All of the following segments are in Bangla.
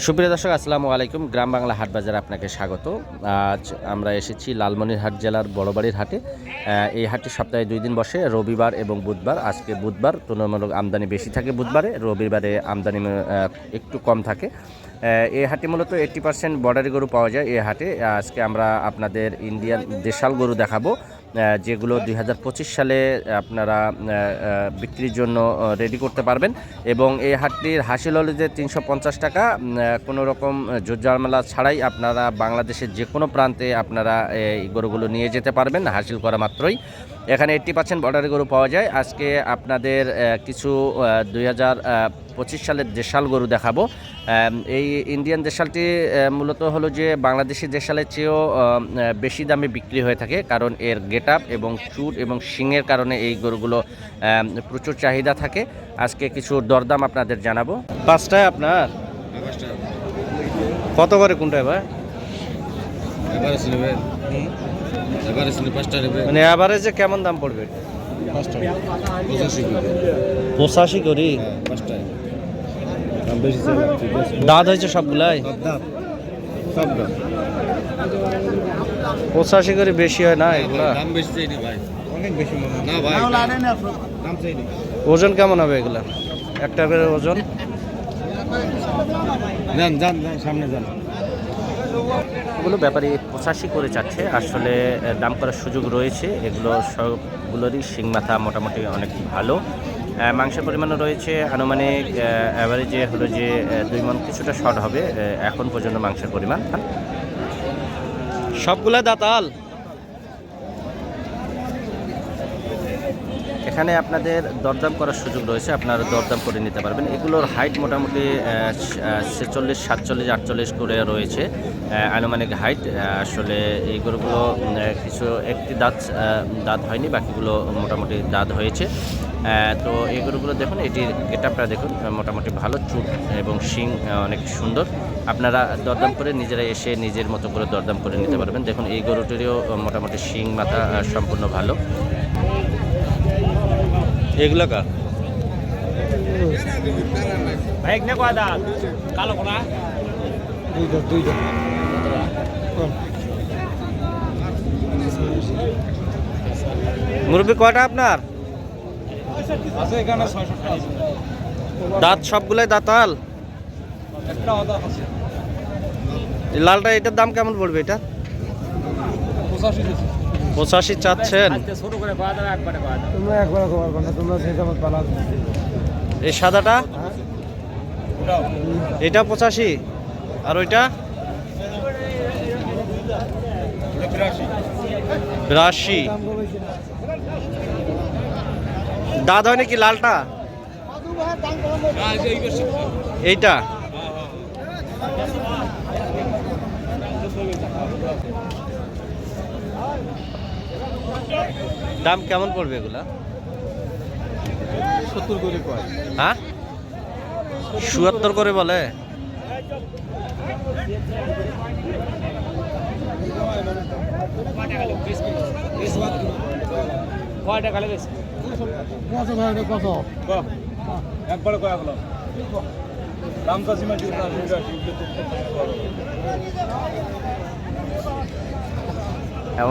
সুপ্রিয় দর্শক, আসসালামু আলাইকুম। গ্রাম বাংলা হাট বাজারে আপনাকে স্বাগত। আজ আমরা এসেছি লালমনিরহাট জেলার বড়বাড়ির হাটে। এই হাটটি সপ্তাহে 2 দিন বসে, রবিবার এবং বুধবার। আজকে বুধবার, তুলনামূলক আমদানি বেশি থাকে বুধবারে, রবিবারে আমদানি একটু কম থাকে। এই হাটে মূলত 80% বর্ডারি গরু পাওয়া যায়। এই হাটে আজকে আমরা আপনাদের ইন্ডিয়ান দেশাল গরু দেখাবো, যেগুলো 2025 সালে আপনারা বিক্রির জন্য রেডি করতে পারবেন। এবং এই হাটটির হাসিল হলো যে 350 টাকা, কোনো রকম জোরজামেলা ছাড়াই আপনারা বাংলাদেশের যে কোনো প্রান্তে আপনারা এই গরুগুলো নিয়ে যেতে পারবেন হাসিল করা মাত্রই। এখানে 80% বর্ডারি গরু পাওয়া যায়। আজকে আপনাদের কিছু 2025 সালের দেশাল গরু দেখাবো। এই ইন্ডিয়ান দেশালটি মূলত হলো যে বাংলাদেশি দেশালের চেয়েও বেশি দামে বিক্রি হয়ে থাকে, কারণ এর গেট আপ এবং চুট এবং শিংয়ের কারণে এই গরুগুলো প্রচুর চাহিদা থাকে। আজকে কিছু দরদাম আপনাদের জানাবো। 5টায় আপনার কত করে কোনটায় ভাই? মানে অ্যাভারেজে কেমন দাম পড়বে? 85 করি। দাঁত হয়েছে সবগুলাই? 85 করে বেশি হয় না এগুলা? ওজন কেমন হবে এগুলা? একটা করে ওজন সামনে যান। এগুলো ব্যাপারী 85 করে চাচ্ছে। আসলে দাম করার সুযোগ রয়েছে। এগুলো সবগুলোরই শিং মাথা মোটামুটি অনেক ভালো। মাংসের পরিমাণও রয়েছে আনুমানিক অ্যাভারেজে হলো যে 2 মণ কিছুটা শর্ট হবে এখন পর্যন্ত মাংসের পরিমাণ। সবগুলো দাঁতাল। এখানে আপনাদের দরদাম করার সুযোগ রয়েছে, আপনারা দরদাম করে নিতে পারবেন। এগুলোর হাইট মোটামুটি 46, 47, 48 করে রয়েছে আনুমানিক হাইট। আসলে এই গরুগুলো কিছু একটি দাঁত হয়নি, বাকিগুলো মোটামুটি দাঁত হয়েছে। তো এই গরুগুলো দেখুন, এটির গেটআপটা দেখুন, মোটামুটি ভালো, চুট এবং শিং অনেক সুন্দর। আপনারা দরদাম করে নিজেরা এসে নিজের মতো করে দরদাম করে নিতে পারবেন। দেখুন এই গরুটিরও মোটামুটি শিং মাথা সম্পূর্ণ ভালো। এগুলো কার? মুরব্বি কয়টা আপনার? দাঁত সবগুলাই দাঁতাল? লালটা, এটার দাম কেমন পড়বে? এটা 85 চাচ্ছেন? এই সাদাটা এটা 85, আর ওইটা 82। দাঁত হয় নাকি লালটা? এইটা দাম কেমন পড়বে এগুলা? 70 করে কয়। হ্যাঁ, 77 করে বলে।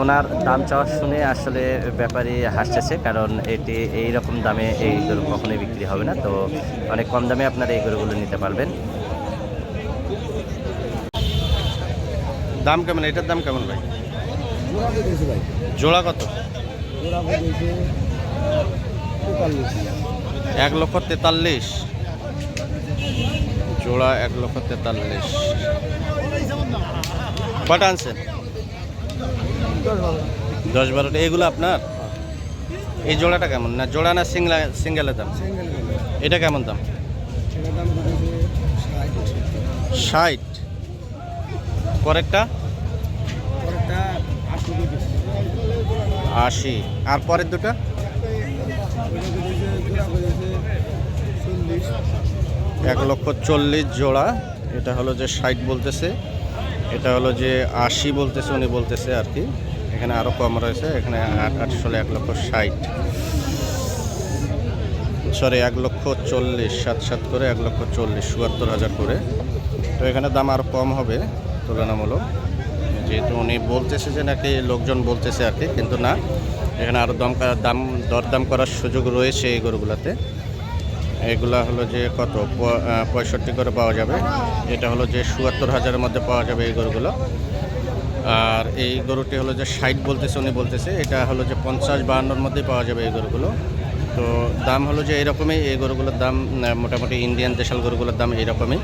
ওনার দাম চাওয়া শুনে আসলে ব্যাপারী হাসতেছে, কারণ এটি এই রকম দামে এই গরু কখনোই বিক্রি হবে না। তো অনেক কম দামে আপনারা এই গরুগুলো নিতে পারবেন। দাম কেমন? এটার দাম কেমন ভাই? জোড়া কত? 1,43,000 জোড়া। 1,43,000। কটা আনছেন? 10-12টা। এগুলো আপনার? এই জোড়াটা কেমন? না জোড়া না সিঙ্গেলের দাম? এটা কেমন দাম? 60। পরেরটা 80। আর পরের দুটা? 1,40,000 জোড়া। এটা হলো যে 60 বলতেছে, এটা হলো যে 80 বলতেছে উনি বলতেছে আর কি। এখানে আরও কম রয়েছে, এখানে 8 আসলে 1,60,000, সরি 1,40,000, 7 করে 1,40,000, ৭,000 করে। তো এখানে দাম আরও কম হবে তুলনামূলক, যেহেতু উনি বলতেছে যে নাকি লোকজন বলতেছে আর কি, কিন্তু না, এখানে আরও দরদাম করার সুযোগ রয়েছে এই গরুগুলোতে। এগুলা হলো যে কত 65 করে পাওয়া যাবে, এটা হলো যে ৭৪,০০০-এর মধ্যে পাওয়া যাবে এই গরুগুলো। আর এই গরুটি হলো যে ৬০ বলতেছে, উনি বলতেছে এটা হলো যে ৫০-৫২-এর মধ্যেই পাওয়া যাবে এই গরুগুলো। তো দাম হলো যে এরকমই, এই গরুগুলোর দাম মোটামুটি ইন্ডিয়ান দেশাল গরুগুলোর দাম এইরকমই,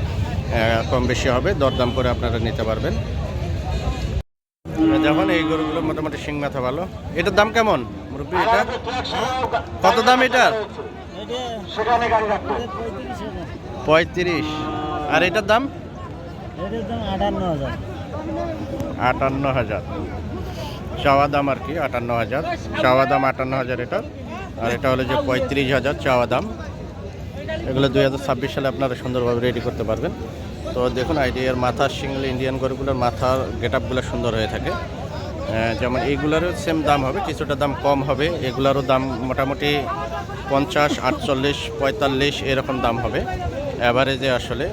কম বেশি হবে, দরদাম করে আপনারা নিতে পারবেন। যেমন এই গরুগুলো মোটামুটি শিং মাথা ভালো। এটার দাম কেমন মুরব্বী? এটা কত দাম এটার? ৩৫। আর এটার দাম ৫৮,০০০ চাওয়া দাম আর কি, ৫৮,০০০ চাওয়া দাম, ৫৮,০০০ এটার। আর এটা হলো যে ৩৫,০০০ চাওয়া দাম। এগুলো ২০২৬ সালে আপনারা সুন্দরভাবে রেডি করতে পারবেন। তো দেখুন আইডিয়ার মাথার সিঙ্গেল ইন্ডিয়ান গরুগুলোর মাথার গেট আপগুলো সুন্দর হয়ে থাকে। যেমন এইগুলোরও সেম দাম হবে, কিছুটা দাম কম হবে। এগুলোরও দাম মোটামুটি ৫০, ৪৮, ৪৫ এরকম দাম হবে অ্যাভারেজে। আসলে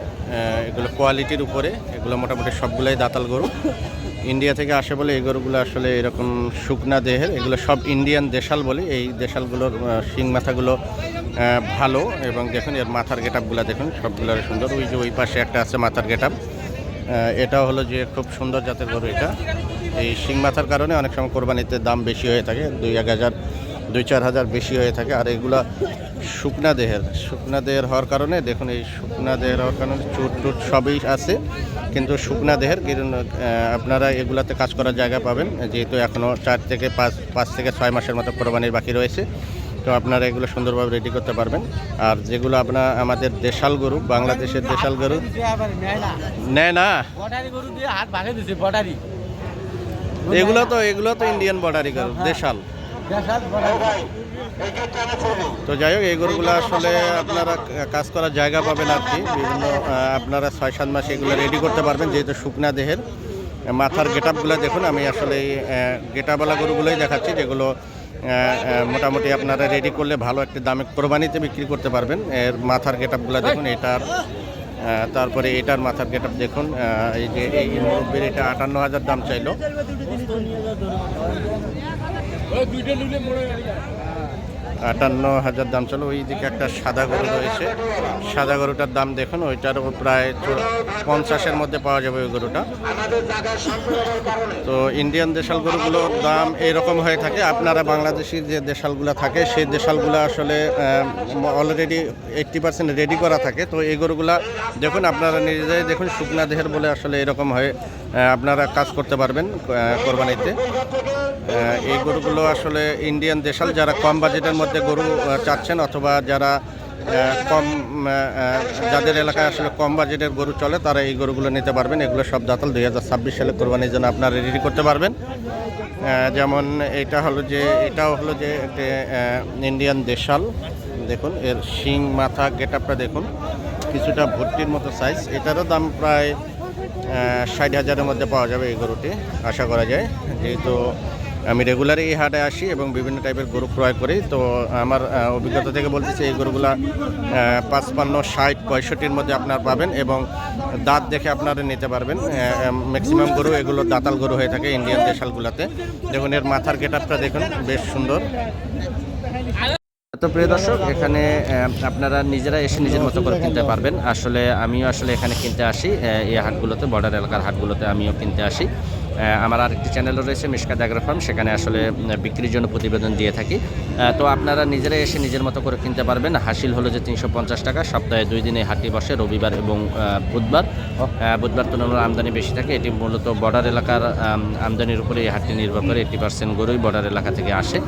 এগুলো কোয়ালিটির উপরে, এগুলো মোটামুটি সবগুলোই দাতাল গরু, ইন্ডিয়া থেকে আসে বলে এই গরুগুলো আসলে এরকম শুকনা দেহের। এগুলো সব ইন্ডিয়ান দেশাল বলে, এই দেশালগুলোর শিং মাথাগুলো ভালো। এবং দেখুন এর মাথার গেট আপগুলো দেখুন, সবগুলোর সুন্দর। ওই যে ওই পাশে একটা আছে মাথার গেট আপ, এটাও হলো যে খুব সুন্দর জাতের গরু। এটা এই শিং মাথার কারণে অনেক সময় কোরবানিতে দাম বেশি হয়ে থাকে, ২-১,০০০, ২-৪,০০০ বেশি হয়ে থাকে। আর এগুলা শুকনা দেহের হওয়ার কারণে দেখুন, এই শুকনা দেহের হওয়ার কারণে চুট টুট সবই আছে, কিন্তু শুকনা দেহের আপনারা এগুলাতে কাজ করার জায়গা পাবেন, যেহেতু এখনও 4 থেকে 5 থেকে 6 মাসের মতো কোরবানির বাকি রয়েছে। তো আপনারা এগুলো সুন্দরভাবে রেডি করতে পারবেন। আর যেগুলো আপনার আমাদের দেশাল গরু, বাংলাদেশের দেশাল গরু নেয় না, এগুলো তো ইন্ডিয়ান বর্ডারি গরু, দেশাল। তো যাই হোক, এই গরুগুলো আসলে আপনারা কাজ করার জায়গা পাবেন আর কি, বিভিন্ন আপনারা 6-7 মাস এগুলো রেডি করতে পারবেন, যেহেতু শুকনা দেহের। মাথার গেট আপগুলো দেখুন, আমি আসলে এই গেটাবালা গরুগুলোই দেখাচ্ছি, যেগুলো মোটামুটি আপনারা রেডি করলে ভালো একটা দামে কোরবানিতে বিক্রি করতে পারবেন। এর মাথার গেট আপগুলো দেখুন, এটার তারপরে এটার মাথার গেট আপ দেখুন। এই যে এই মুরব্বির এটা ৫৮,০০০ দাম চাইলো। ৫৮,০০০ দাম চলো। ওই দিকে একটা সাদা গরু রয়েছে, সাদা গরুটার দাম দেখুন, ওইটারও প্রায় ৫০-এর মধ্যে পাওয়া যাবে ওই গরুটা। তো ইন্ডিয়ান দেশাল গরুগুলোর দাম এইরকম হয়ে থাকে। আপনারা বাংলাদেশি যে দেশালগুলো থাকে, সেই দেশালগুলো আসলে অলরেডি 80% রেডি করা থাকে। তো এই গরুগুলা দেখুন, আপনারা নিজেরাই দেখুন, শুকনা দেহের বলে আসলে এরকম হয়ে আপনারা কাজ করতে পারবেন কোরবানিতে। এই গরুগুলো আসলে ইন্ডিয়ান দেশাল। যারা কম বাজেটের মধ্যে গরু চাচ্ছেন, অথবা যারা যাদের এলাকায় আসলে কম বাজেটের গরু চলে, তারা এই গরুগুলো নিতে পারবেন। এগুলো সব দাতাল, ২০২৬ সালে কোরবানির জন্য আপনারা রেডি করতে পারবেন। যেমন এটাও হলো যে একটা ইন্ডিয়ান দেশাল। দেখুন এর শিং মাথা গেট আপটা দেখুন, কিছুটা ভর্তির মতো সাইজ। এটারও দাম প্রায় ৬০,০০০-এর মধ্যে পাওয়া যাবে এই গরুটি, আশা করা যায়। যেহেতু আমি রেগুলারই এই হাটে আসি এবং বিভিন্ন টাইপের গরু ক্রয় করি, তো আমার অভিজ্ঞতা থেকে বলতেছি এই গরুগুলা ৫৫, ৬০, ৬৫-এর মধ্যে আপনার পাবেন, এবং দাঁত দেখে আপনারা নিতে পারবেন। ম্যাক্সিমাম গরু এগুলো দাতাল গরু হয়ে থাকে ইন্ডিয়ান দেশালগুলোতে। দেখুন এর মাথার গেট আপটা দেখুন, বেশ সুন্দর। তো প্রিয় দর্শক, এখানে আপনারা নিজেরা এসে নিজের মতো করে কিনতে পারবেন। আমিও এখানে কিনতে আসি, এই হাটগুলোতে, বর্ডার এলাকার হাটগুলোতে আমিও কিনতে আসি। আমার আরেকটি চ্যানেলও রয়েছে, মিশকাত এগ্রো ফার্ম, সেখানে আসলে বিক্রির জন্য প্রতিবেদন দিয়ে থাকি। তো আপনারা নিজেরা এসে নিজের মতো করে কিনতে পারবেন। হাসিল হলো যে ৩৫০ টাকা। সপ্তাহে 2 দিনে হাটটি বসে, রবিবার এবং বুধবার। বুধবার তুলনামূলক আমদানি বেশি থাকে। এটি মূলত বর্ডার এলাকার আমদানির উপরে এই হাটটি নির্ভর করে। 80% গরুই বর্ডার এলাকা থেকে আসে।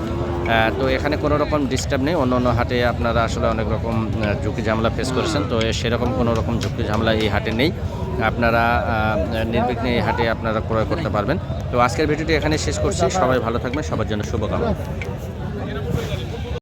তো এখানে কোনো রকম ডিস্টার্ব নেই। অন্য হাটে আপনারা আসলে অনেক রকম ঝুঁকি ঝামেলা ফেস করেছেন, তো সেরকম কোনো রকম ঝুঁকি ঝামেলা এই হাটে নেই। আপনারা নির্বিঘ্নে এই হাটে আপনারা ক্রয় করতে পারবেন। তো আজকের ভিডিওটি এখানে শেষ করছি। সবাই ভালো থাকবেন, সবার জন্য শুভকামনা।